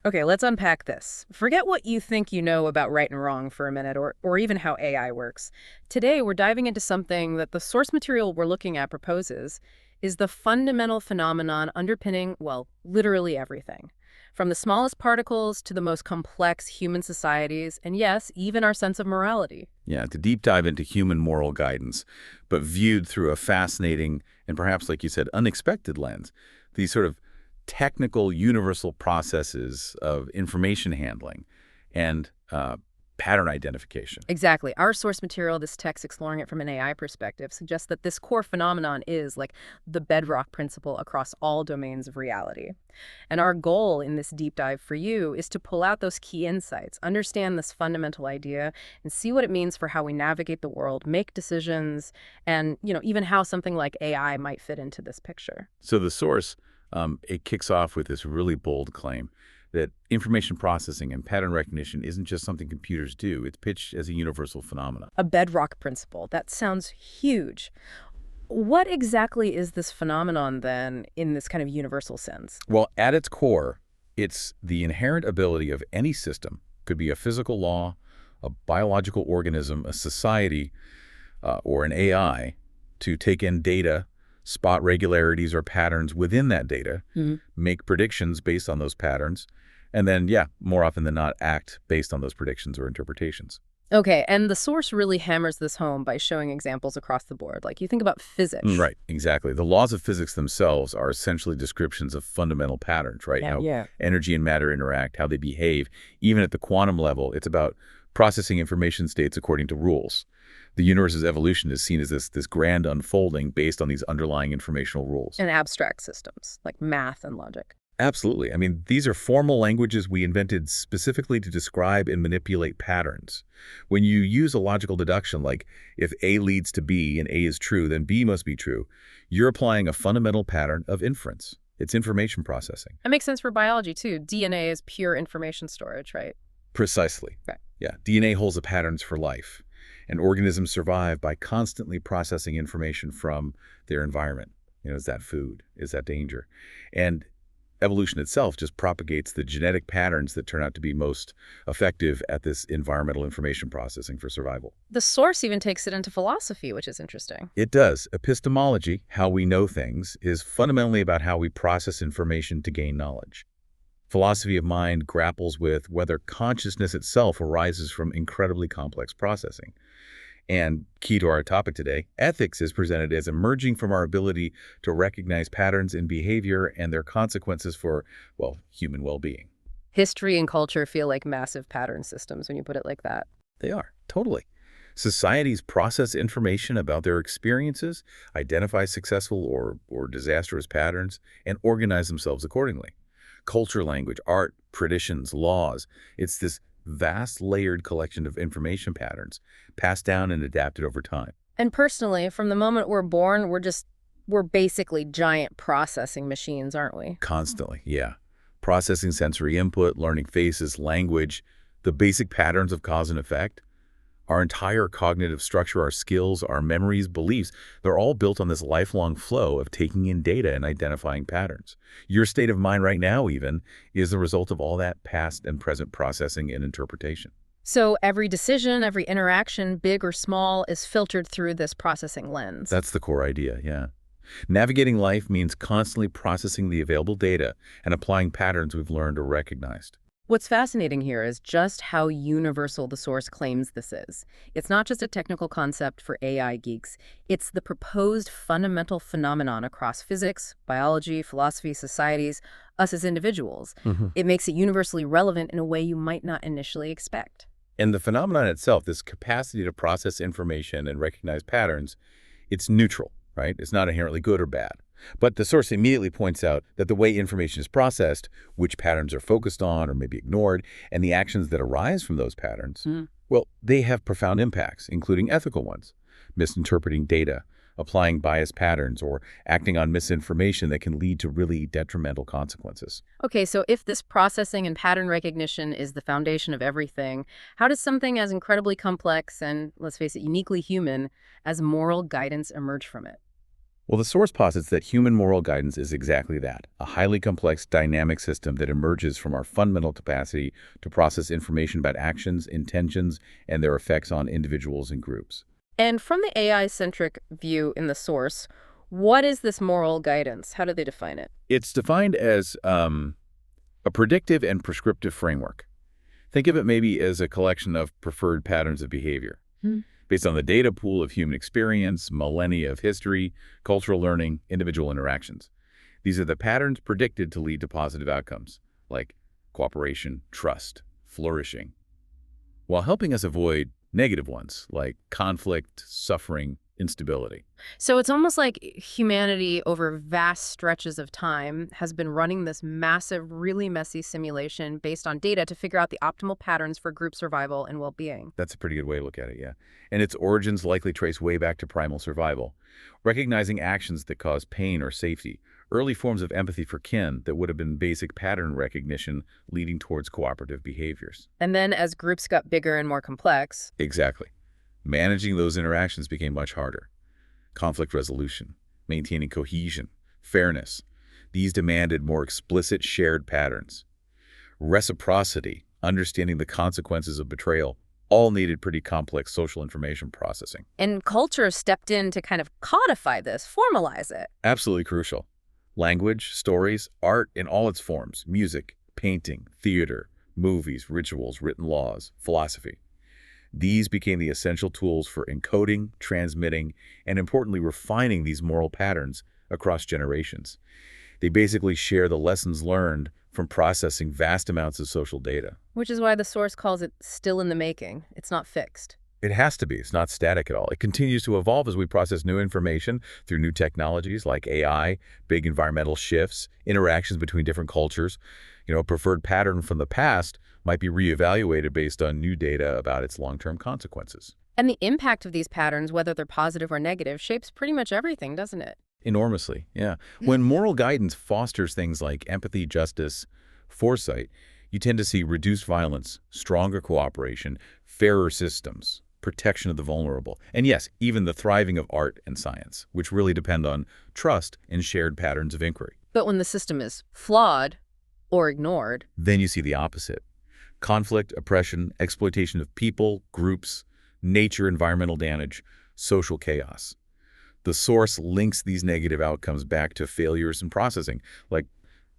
Okay, let's unpack this. Forget what you think you know about right and wrong for a minute, or even how AI works. Today, we're diving into something that the source material we're looking at proposes is the fundamental phenomenon underpinning, well, literally everything. From the smallest particles to the most complex human societies, and yes, even our sense of morality. Yeah, to deep dive into human moral guidance, but viewed through a fascinating and perhaps, like you said, unexpected lens. These sort of technical universal processes of information handling and pattern identification. Exactly. Our source material, this text exploring it from an AI perspective, suggests that this core phenomenon is like the bedrock principle across all domains of reality. And our goal in this deep dive for you is to pull out those key insights, understand this fundamental idea, and see what it means for how we navigate the world, make decisions, and, even how something like AI might fit into this picture. So the source, it kicks off with this really bold claim that information processing and pattern recognition isn't just something computers do. It's pitched as a universal phenomenon. A bedrock principle. That sounds huge. What exactly is this phenomenon, then, in this kind of universal sense? Well, at its core, it's the inherent ability of any system, could be a physical law, a biological organism, a society, or an AI, to take in data, spot regularities or patterns within that data, make predictions based on those patterns, and then, yeah, more often than not, act based on those predictions or interpretations. Okay, and the source really hammers this home by showing examples across the board. Like, you think about physics. Right, exactly. The laws of physics themselves are essentially descriptions of fundamental patterns, right? How energy and matter interact, how they behave. Even at the quantum level, it's about processing information states according to rules. The universe's evolution is seen as this grand unfolding based on these underlying informational rules. And abstract systems, like math and logic. Absolutely. I mean, these are formal languages we invented specifically to describe and manipulate patterns. When you use a logical deduction, like if A leads to B and A is true, then B must be true, you're applying a fundamental pattern of inference. It's information processing. That makes sense for biology, too. DNA is pure information storage, right? Precisely. Right. Yeah, DNA holds the patterns for life. And organisms survive by constantly processing information from their environment. Is that food? Is that danger? And evolution itself just propagates the genetic patterns that turn out to be most effective at this environmental information processing for survival. The source even takes it into philosophy, which is interesting. It does. Epistemology, how we know things, is fundamentally about how we process information to gain knowledge. Philosophy of mind grapples with whether consciousness itself arises from incredibly complex processing. And key to our topic today, ethics is presented as emerging from our ability to recognize patterns in behavior and their consequences for, well, human well-being. History and culture feel like massive pattern systems when you put it like that. They are, totally. Societies process information about their experiences, identify successful or disastrous patterns, and organize themselves accordingly. Culture, language, art, traditions, laws, it's this vast layered collection of information patterns passed down and adapted over time. And personally, from the moment we're born, we're basically giant processing machines, aren't we? Constantly, yeah. Processing sensory input, learning faces, language, the basic patterns of cause and effect. Our entire cognitive structure, our skills, our memories, beliefs, they're all built on this lifelong flow of taking in data and identifying patterns. Your state of mind right now, even, is the result of all that past and present processing and interpretation. So every decision, every interaction, big or small, is filtered through this processing lens. That's the core idea, yeah. Navigating life means constantly processing the available data and applying patterns we've learned or recognized. What's fascinating here is just how universal the source claims this is. It's not just a technical concept for AI geeks. It's the proposed fundamental phenomenon across physics, biology, philosophy, societies, us as individuals. It makes it universally relevant in a way you might not initially expect. And the phenomenon itself, this capacity to process information and recognize patterns, it's neutral, right? It's not inherently good or bad. But the source immediately points out that the way information is processed, which patterns are focused on or maybe ignored, and the actions that arise from those patterns, well, they have profound impacts, including ethical ones. Misinterpreting data, applying biased patterns, or acting on misinformation that can lead to really detrimental consequences. Okay, so if this processing and pattern recognition is the foundation of everything, how does something as incredibly complex and, let's face it, uniquely human as moral guidance emerge from it? Well, the source posits that human moral guidance is exactly that, a highly complex, dynamic system that emerges from our fundamental capacity to process information about actions, intentions, and their effects on individuals and groups. And from the AI-centric view in the source, what is this moral guidance? How do they define it? It's defined as a predictive and prescriptive framework. Think of it maybe as a collection of preferred patterns of behavior. Based on the data pool of human experience, millennia of history, cultural learning, individual interactions. These are the patterns predicted to lead to positive outcomes, like cooperation, trust, flourishing, while helping us avoid negative ones, like conflict, suffering, instability. So it's almost like humanity over vast stretches of time has been running this massive, really messy simulation based on data to figure out the optimal patterns for group survival and well-being. That's a pretty good way to look at it, yeah. And its origins likely trace way back to primal survival, recognizing actions that cause pain or safety, early forms of empathy for kin that would have been basic pattern recognition leading towards cooperative behaviors. And then as groups got bigger and more complex, Exactly. Managing those interactions became much harder. Conflict resolution, maintaining cohesion, fairness. These demanded more explicit shared patterns. Reciprocity, understanding the consequences of betrayal, all needed pretty complex social information processing. and culture stepped in to kind of codify this, formalize it. Absolutely crucial. Language, stories, art in all its forms, music, painting, theater, movies, rituals, written laws, philosophy. These became the essential tools for encoding, transmitting, and importantly, refining these moral patterns across generations. They basically share the lessons learned from processing vast amounts of social data. Which is why the source calls it still in the making. It's not fixed. It has to be. It's not static at all. It continues to evolve as we process new information through new technologies like AI, big environmental shifts, interactions between different cultures. A preferred pattern from the past might be reevaluated based on new data about its long-term consequences. And the impact of these patterns, whether they're positive or negative, shapes pretty much everything, doesn't it? Enormously, yeah. When moral guidance fosters things like empathy, justice, foresight, you tend to see reduced violence, stronger cooperation, fairer systems, protection of the vulnerable, and yes, even the thriving of art and science, which really depend on trust and shared patterns of inquiry. But when the system is flawed or ignored, Then you see the opposite. Conflict, oppression, exploitation of people, groups, nature, environmental damage, social chaos. The source links these negative outcomes back to failures in processing, like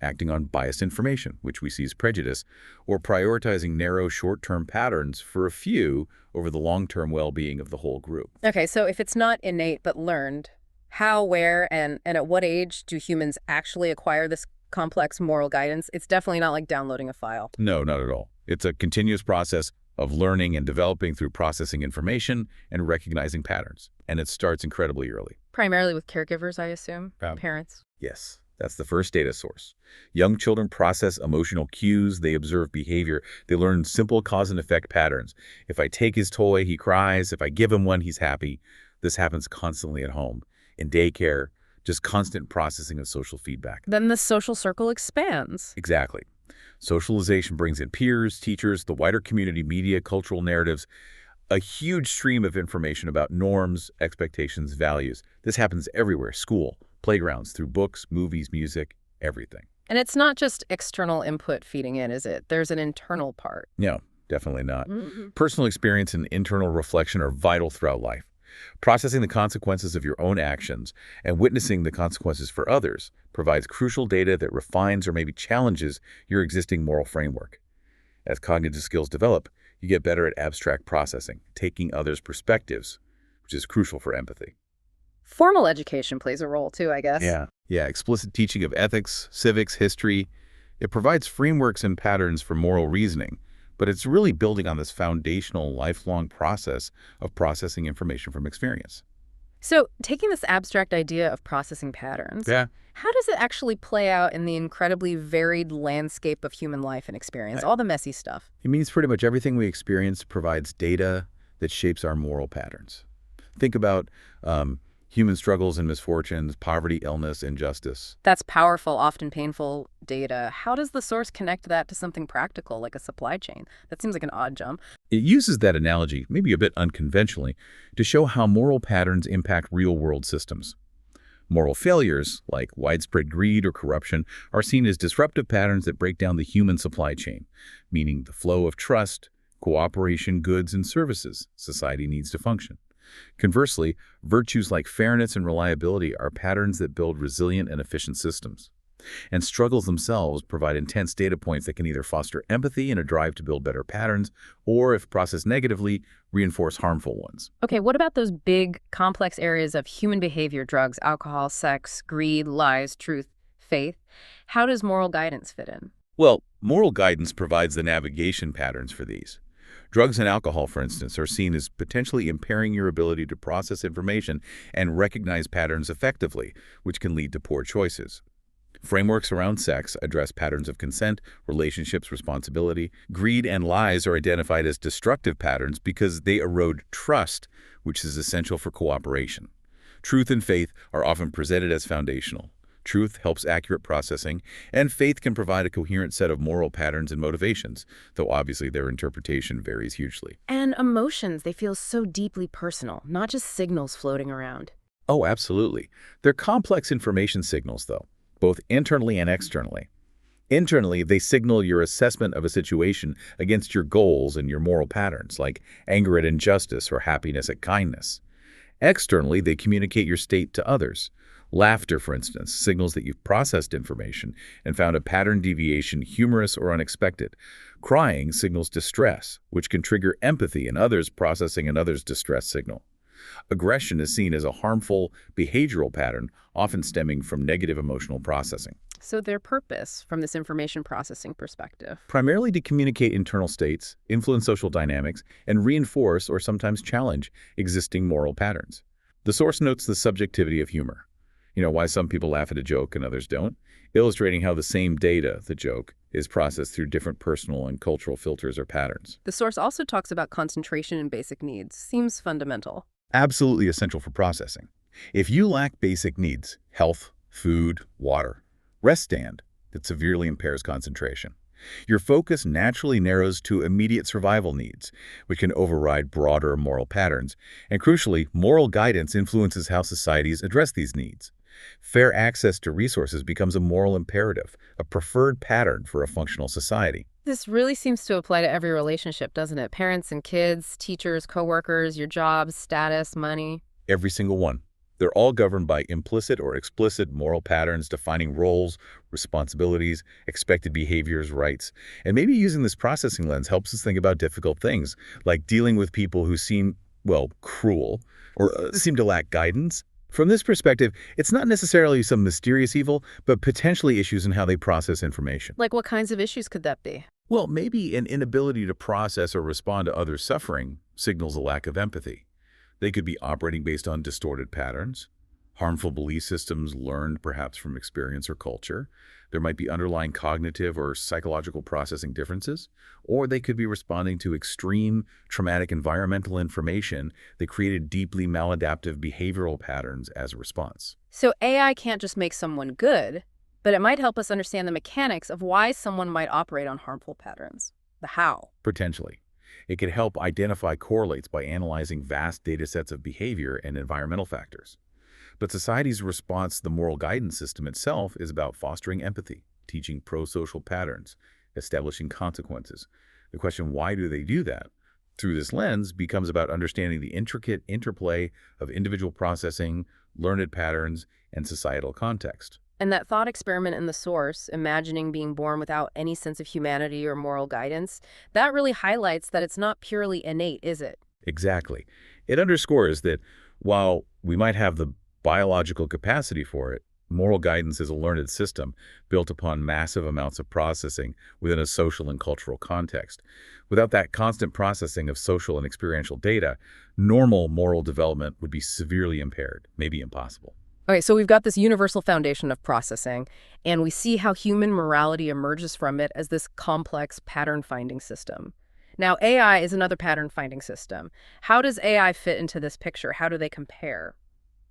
acting on biased information, which we see as prejudice, or prioritizing narrow short-term patterns for a few over the long-term well-being of the whole group. okay, so if it's not innate but learned, how, where, and at what age do humans actually acquire this complex moral guidance? It's definitely not like downloading a file. No, not at all. It's a continuous process of learning and developing through processing information and recognizing patterns. And it starts incredibly early. Primarily with caregivers, I assume, parents. Yes, that's the first data source. Young children process emotional cues, they observe behavior, they learn simple cause and effect patterns. If I take his toy, he cries. If I give him one, he's happy. This happens constantly at home, in daycare, just constant processing of social feedback. Then the social circle expands. Exactly. Socialization brings in peers, teachers, the wider community, media, cultural narratives, a huge stream of information about norms, expectations, values. This happens everywhere, school, playgrounds, through books, movies, music, everything. And it's not just external input feeding in, is it? There's an internal part. No, definitely not. Personal experience and internal reflection are vital throughout life. Processing the consequences of your own actions and witnessing the consequences for others provides crucial data that refines or maybe challenges your existing moral framework. As cognitive skills develop, you get better at abstract processing, taking others' perspectives, which is crucial for empathy. Formal education plays a role too, I guess. Yeah, explicit teaching of ethics, civics, history. It provides frameworks and patterns for moral reasoning, but it's really building on this foundational, lifelong process of processing information from experience. So taking this abstract idea of processing patterns, how does it actually play out in the incredibly varied landscape of human life and experience, all the messy stuff? It means pretty much everything we experience provides data that shapes our moral patterns. Think about human struggles and misfortunes, poverty, illness, injustice. That's powerful, often painful data. How does the source connect that to something practical, like a supply chain? That seems like an odd jump. It uses that analogy, maybe a bit unconventionally, to show how moral patterns impact real-world systems. Moral failures, like widespread greed or corruption, are seen as disruptive patterns that break down the human supply chain, meaning the flow of trust, cooperation, goods, and services society needs to function. Conversely, virtues like fairness and reliability are patterns that build resilient and efficient systems. And struggles themselves provide intense data points that can either foster empathy and a drive to build better patterns, or, if processed negatively, reinforce harmful ones. Okay, what about those big, complex areas of human behavior, drugs, alcohol, sex, greed, lies, truth, faith? How does moral guidance fit in? Well, moral guidance provides the navigation patterns for these. Drugs and alcohol, for instance, are seen as potentially impairing your ability to process information and recognize patterns effectively, which can lead to poor choices. Frameworks around sex address patterns of consent, relationships, responsibility. Greed and lies are identified as destructive patterns because they erode trust, which is essential for cooperation. Truth and faith are often presented as foundational. Truth helps accurate processing, and faith can provide a coherent set of moral patterns and motivations, though obviously their interpretation varies hugely. And emotions, they feel so deeply personal, not just signals floating around. Oh, absolutely. They're complex information signals, though, both internally and externally. Internally, they signal your assessment of a situation against your goals and your moral patterns, like anger at injustice or happiness at kindness. Externally, they communicate your state to others. Laughter, for instance, signals that you've processed information and found a pattern deviation humorous or unexpected. Crying signals distress, which can trigger empathy in others processing another's distress signal. Aggression is seen as a harmful behavioral pattern, often stemming from negative emotional processing. So their purpose, from this information processing perspective. Primarily to communicate internal states, influence social dynamics, and reinforce or sometimes challenge existing moral patterns. The source notes the subjectivity of humor. Why some people laugh at a joke and others don't, illustrating how the same data, the joke, is processed through different personal and cultural filters or patterns. The source also talks about concentration and basic needs. Seems fundamental. Absolutely essential for processing. If you lack basic needs, health, food, water, rest stand, that severely impairs concentration. Your focus naturally narrows to immediate survival needs, which can override broader moral patterns. And crucially, moral guidance influences how societies address these needs. Fair access to resources becomes a moral imperative, a preferred pattern for a functional society. This really seems to apply to every relationship, doesn't it? Parents and kids, teachers, coworkers, your jobs, status, money. Every single one. They're all governed by implicit or explicit moral patterns defining roles, responsibilities, expected behaviors, rights. And maybe using this processing lens helps us think about difficult things, like dealing with people who seem, cruel, or seem to lack guidance. From this perspective, it's not necessarily some mysterious evil, but potentially issues in how they process information. Like what kinds of issues could that be? Well, maybe an inability to process or respond to others' suffering signals a lack of empathy. They could be operating based on distorted patterns, harmful belief systems learned perhaps from experience or culture. There might be underlying cognitive or psychological processing differences, or they could be responding to extreme traumatic environmental information that created deeply maladaptive behavioral patterns as a response. So AI can't just make someone good, but it might help us understand the mechanics of why someone might operate on harmful patterns. The how. Potentially. It could help identify correlates by analyzing vast data sets of behavior and environmental factors. But society's response to the moral guidance system itself is about fostering empathy, teaching pro-social patterns, establishing consequences. The question, why do they do that? Through this lens becomes about understanding the intricate interplay of individual processing, learned patterns, and societal context. And that thought experiment in the source, imagining being born without any sense of humanity or moral guidance, that really highlights that it's not purely innate, is it? Exactly. It underscores that while we might have the biological capacity for it, moral guidance is a learned system built upon massive amounts of processing within a social and cultural context. Without that constant processing of social and experiential data, normal moral development would be severely impaired, maybe impossible. Okay, so we've got this universal foundation of processing, and we see how human morality emerges from it as this complex pattern-finding system. Now, AI is another pattern-finding system. How does AI fit into this picture? How do they compare?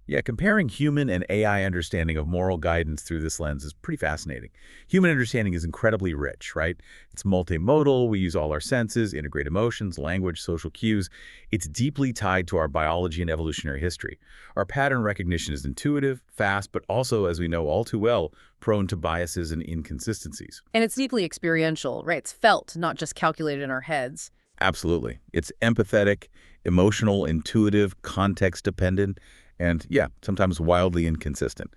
Yeah, comparing human and AI understanding of moral guidance through this lens is pretty fascinating. Human understanding is incredibly rich, right? It's multimodal, we use all our senses, integrate emotions, language, social cues. It's deeply tied to our biology and evolutionary history. Our pattern recognition is intuitive, fast, but also, as we know all too well, prone to biases and inconsistencies. And it's deeply experiential, right? It's felt, not just calculated in our heads. Absolutely. It's empathetic, emotional, intuitive, context-dependent, and yeah, sometimes wildly inconsistent.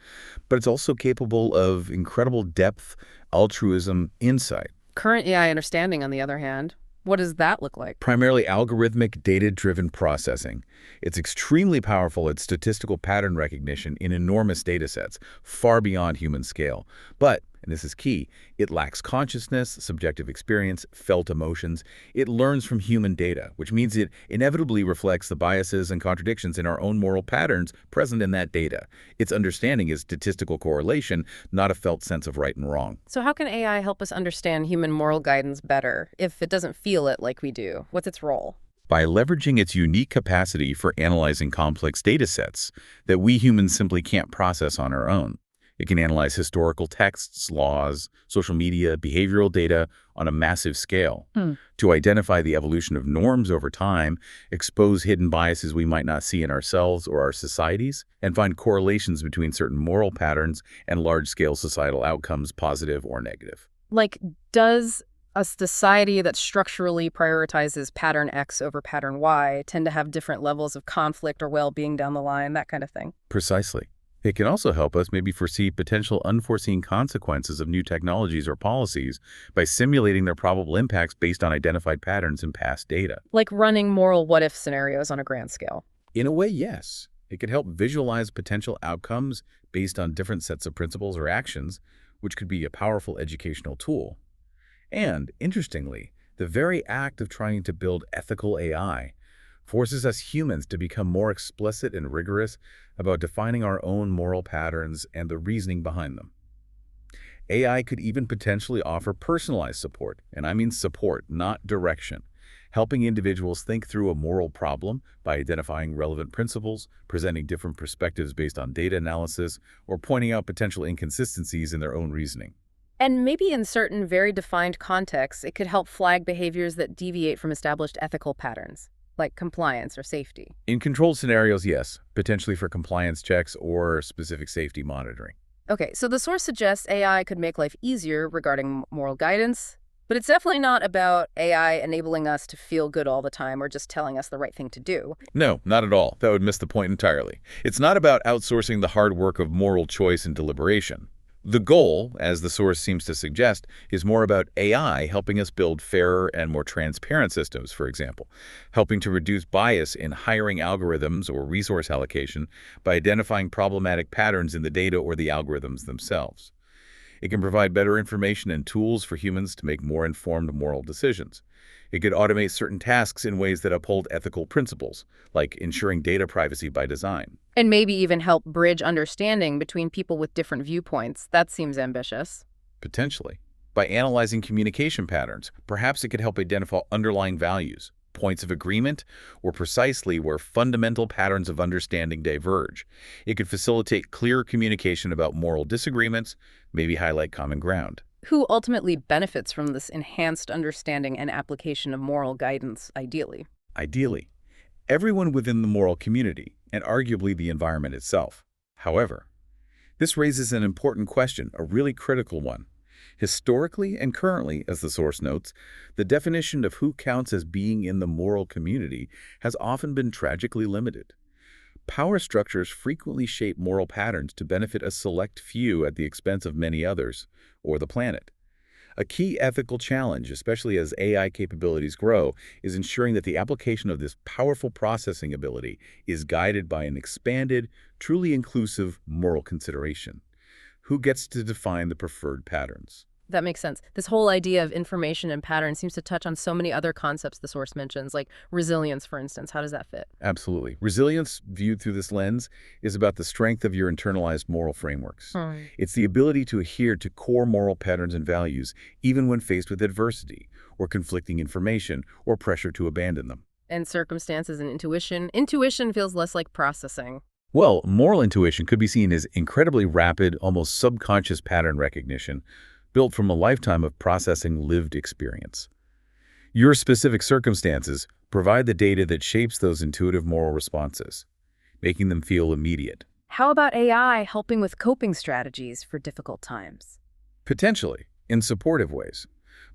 But it's also capable of incredible depth, altruism, insight. Current AI understanding, on the other hand, what does that look like? Primarily algorithmic, data-driven processing. It's extremely powerful at statistical pattern recognition in enormous data sets, far beyond human scale. But, and this is key, it lacks consciousness, subjective experience, felt emotions. It learns from human data, which means it inevitably reflects the biases and contradictions in our own moral patterns present in that data. Its understanding is statistical correlation, not a felt sense of right and wrong. So how can AI help us understand human moral guidance better if it doesn't feel it like we do? What's its role? By leveraging its unique capacity for analyzing complex data sets that we humans simply can't process on our own. It can analyze historical texts, laws, social media, behavioral data on a massive scale to identify the evolution of norms over time, expose hidden biases we might not see in ourselves or our societies, and find correlations between certain moral patterns and large-scale societal outcomes, positive or negative. Like, does a society that structurally prioritizes pattern X over pattern Y tend to have different levels of conflict or well-being down the line, that kind of thing? Precisely. It can also help us maybe foresee potential unforeseen consequences of new technologies or policies by simulating their probable impacts based on identified patterns in past data. Like running moral what-if scenarios on a grand scale. In a way, yes. It can help visualize potential outcomes based on different sets of principles or actions, which could be a powerful educational tool. And, interestingly, the very act of trying to build ethical AI forces us humans to become more explicit and rigorous about defining our own moral patterns and the reasoning behind them. AI could even potentially offer personalized support, and I mean support, not direction, helping individuals think through a moral problem by identifying relevant principles, presenting different perspectives based on data analysis, or pointing out potential inconsistencies in their own reasoning. And maybe in certain very defined contexts, it could help flag behaviors that deviate from established ethical patterns, like compliance or safety. In controlled scenarios, yes, potentially for compliance checks or specific safety monitoring. Okay, so the source suggests AI could make life easier regarding moral guidance, but it's definitely not about AI enabling us to feel good all the time or just telling us the right thing to do. No, not at all. That would miss the point entirely. It's not about outsourcing the hard work of moral choice and deliberation. The goal, as the source seems to suggest, is more about AI helping us build fairer and more transparent systems, for example, helping to reduce bias in hiring algorithms or resource allocation by identifying problematic patterns in the data or the algorithms themselves. It can provide better information and tools for humans to make more informed moral decisions. It could automate certain tasks in ways that uphold ethical principles, like ensuring data privacy by design. And maybe even help bridge understanding between people with different viewpoints. That seems ambitious. Potentially. By analyzing communication patterns, perhaps it could help identify underlying values, points of agreement, or precisely where fundamental patterns of understanding diverge. It could facilitate clear communication about moral disagreements, maybe highlight common ground. Who ultimately benefits from this enhanced understanding and application of moral guidance, ideally? Ideally, everyone within the moral community, and arguably the environment itself. However, this raises an important question, a really critical one. Historically and currently, as the source notes, the definition of who counts as being in the moral community has often been tragically limited. Power structures frequently shape moral patterns to benefit a select few at the expense of many others, or the planet. A key ethical challenge, especially as AI capabilities grow, is ensuring that the application of this powerful processing ability is guided by an expanded, truly inclusive moral consideration. Who gets to define the preferred patterns? That makes sense. This whole idea of information and pattern seems to touch on so many other concepts the source mentions, like resilience, for instance. How does that fit? Absolutely. Resilience, viewed through this lens, is about the strength of your internalized moral frameworks. It's the ability to adhere to core moral patterns and values, even when faced with adversity, or conflicting information, or pressure to abandon them. And circumstances and intuition. Intuition feels less like processing. Well, moral intuition could be seen as incredibly rapid, almost subconscious pattern recognition built from a lifetime of processing lived experience. Your specific circumstances provide the data that shapes those intuitive moral responses, making them feel immediate. How about AI helping with coping strategies for difficult times? Potentially, in supportive ways,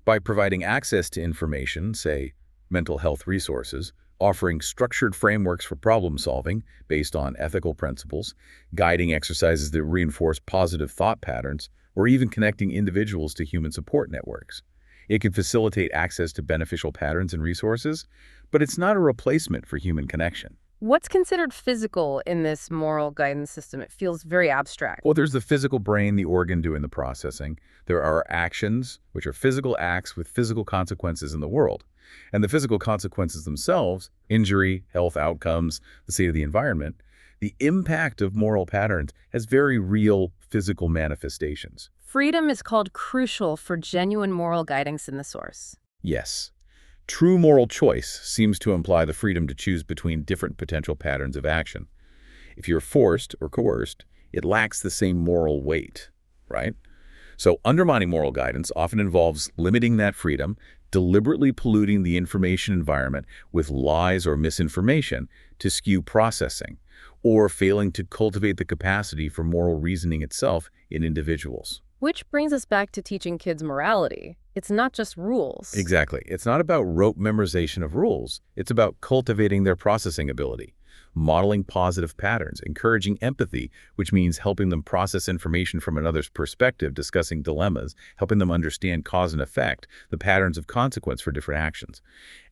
by providing access to information, say, mental health resources, offering structured frameworks for problem solving based on ethical principles, guiding exercises that reinforce positive thought patterns, or even connecting individuals to human support networks. It can facilitate access to beneficial patterns and resources, but it's not a replacement for human connection. What's considered physical in this moral guidance system? It feels very abstract. Well, there's the physical brain, the organ doing the processing. There are actions, which are physical acts with physical consequences in the world. And the physical consequences themselves, injury, health outcomes, the state of the environment, the impact of moral patterns has very real physical manifestations. Freedom is called crucial for genuine moral guidance in the source. Yes. True moral choice seems to imply the freedom to choose between different potential patterns of action. If you're forced or coerced, it lacks the same moral weight, right? So undermining moral guidance often involves limiting that freedom, deliberately polluting the information environment with lies or misinformation to skew processing, or failing to cultivate the capacity for moral reasoning itself in individuals. Which brings us back to teaching kids morality. It's not just rules. Exactly. It's not about rote memorization of rules. It's about cultivating their processing ability, modeling positive patterns, encouraging empathy, which means helping them process information from another's perspective, discussing dilemmas, helping them understand cause and effect, the patterns of consequence for different actions.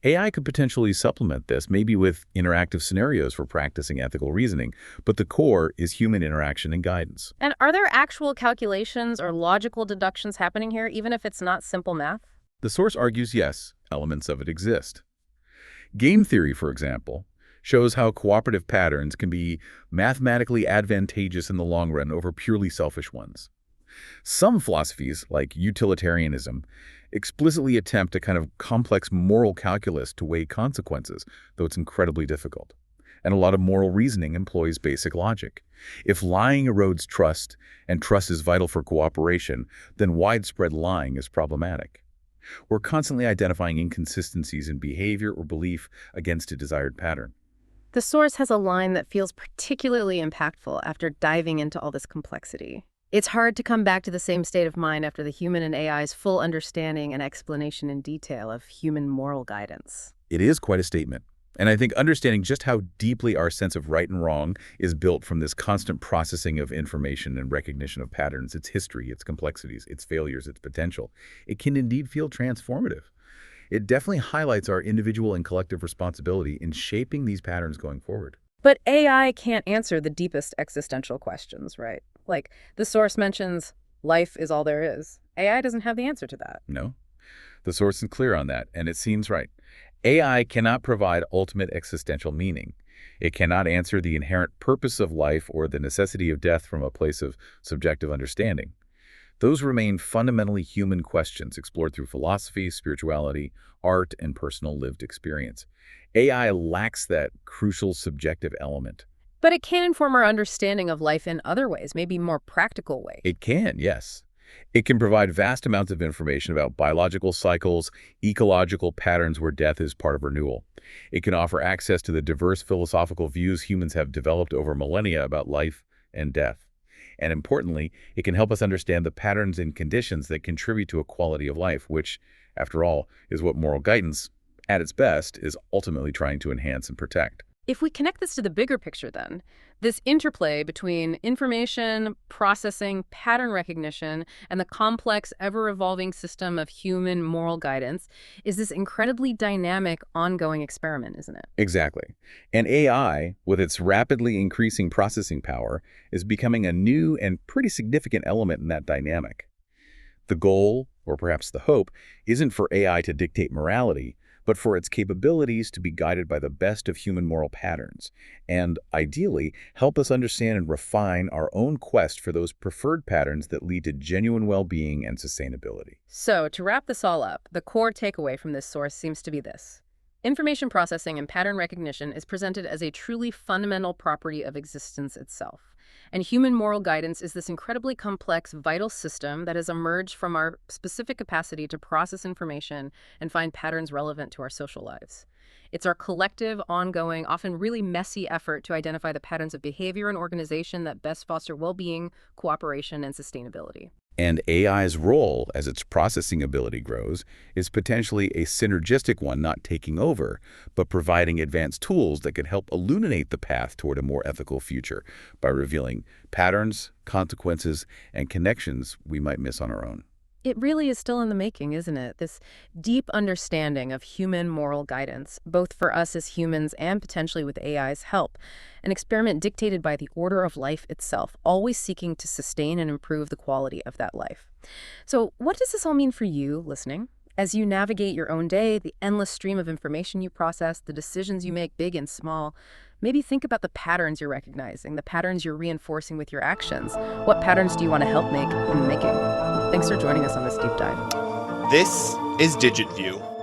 AI could potentially supplement this, maybe with interactive scenarios for practicing ethical reasoning, but the core is human interaction and guidance. And are there actual calculations or logical deductions happening here, even if it's not simple math? The source argues yes, elements of it exist. Game theory, for example, shows how cooperative patterns can be mathematically advantageous in the long run over purely selfish ones. Some philosophies, like utilitarianism, explicitly attempt a kind of complex moral calculus to weigh consequences, though it's incredibly difficult. And a lot of moral reasoning employs basic logic. If lying erodes trust, and trust is vital for cooperation, then widespread lying is problematic. We're constantly identifying inconsistencies in behavior or belief against a desired pattern. The source has a line that feels particularly impactful after diving into all this complexity. It's hard to come back to the same state of mind after the human and AI's full understanding and explanation in detail of human moral guidance. It is quite a statement. And I think understanding just how deeply our sense of right and wrong is built from this constant processing of information and recognition of patterns, its history, its complexities, its failures, its potential, it can indeed feel transformative. It definitely highlights our individual and collective responsibility in shaping these patterns going forward. But AI can't answer the deepest existential questions, right? Like, the source mentions, life is all there is. AI doesn't have the answer to that. No. The source is clear on that, and it seems right. AI cannot provide ultimate existential meaning. It cannot answer the inherent purpose of life or the necessity of death from a place of subjective understanding. Those remain fundamentally human questions explored through philosophy, spirituality, art, and personal lived experience. AI lacks that crucial subjective element. But it can inform our understanding of life in other ways, maybe more practical ways. It can, yes. It can provide vast amounts of information about biological cycles, ecological patterns where death is part of renewal. It can offer access to the diverse philosophical views humans have developed over millennia about life and death. And importantly, it can help us understand the patterns and conditions that contribute to a quality of life, which, after all, is what moral guidance, at its best, is ultimately trying to enhance and protect. If we connect this to the bigger picture then, this interplay between information, processing, pattern recognition, and the complex, ever-evolving system of human moral guidance is this incredibly dynamic, ongoing experiment, isn't it? Exactly. And AI, with its rapidly increasing processing power, is becoming a new and pretty significant element in that dynamic. The goal, or perhaps the hope, isn't for AI to dictate morality, but for its capabilities to be guided by the best of human moral patterns, and, ideally, help us understand and refine our own quest for those preferred patterns that lead to genuine well-being and sustainability. So, to wrap this all up, the core takeaway from this source seems to be this. Information processing and pattern recognition is presented as a truly fundamental property of existence itself. And human moral guidance is this incredibly complex, vital system that has emerged from our specific capacity to process information and find patterns relevant to our social lives. It's our collective, ongoing, often really messy effort to identify the patterns of behavior and organization that best foster well-being, cooperation, and sustainability. And AI's role, as its processing ability grows, is potentially a synergistic one, not taking over, but providing advanced tools that can help illuminate the path toward a more ethical future by revealing patterns, consequences, and connections we might miss on our own. It really is still in the making, isn't it? This deep understanding of human moral guidance, both for us as humans and potentially with AI's help. An experiment dictated by the order of life itself, always seeking to sustain and improve the quality of that life. So what does this all mean for you listening? As you navigate your own day, the endless stream of information you process, the decisions you make big and small, maybe think about the patterns you're recognizing, the patterns you're reinforcing with your actions. What patterns do you want to help make in the making? Thanks for joining us on this deep dive. This is DigitView.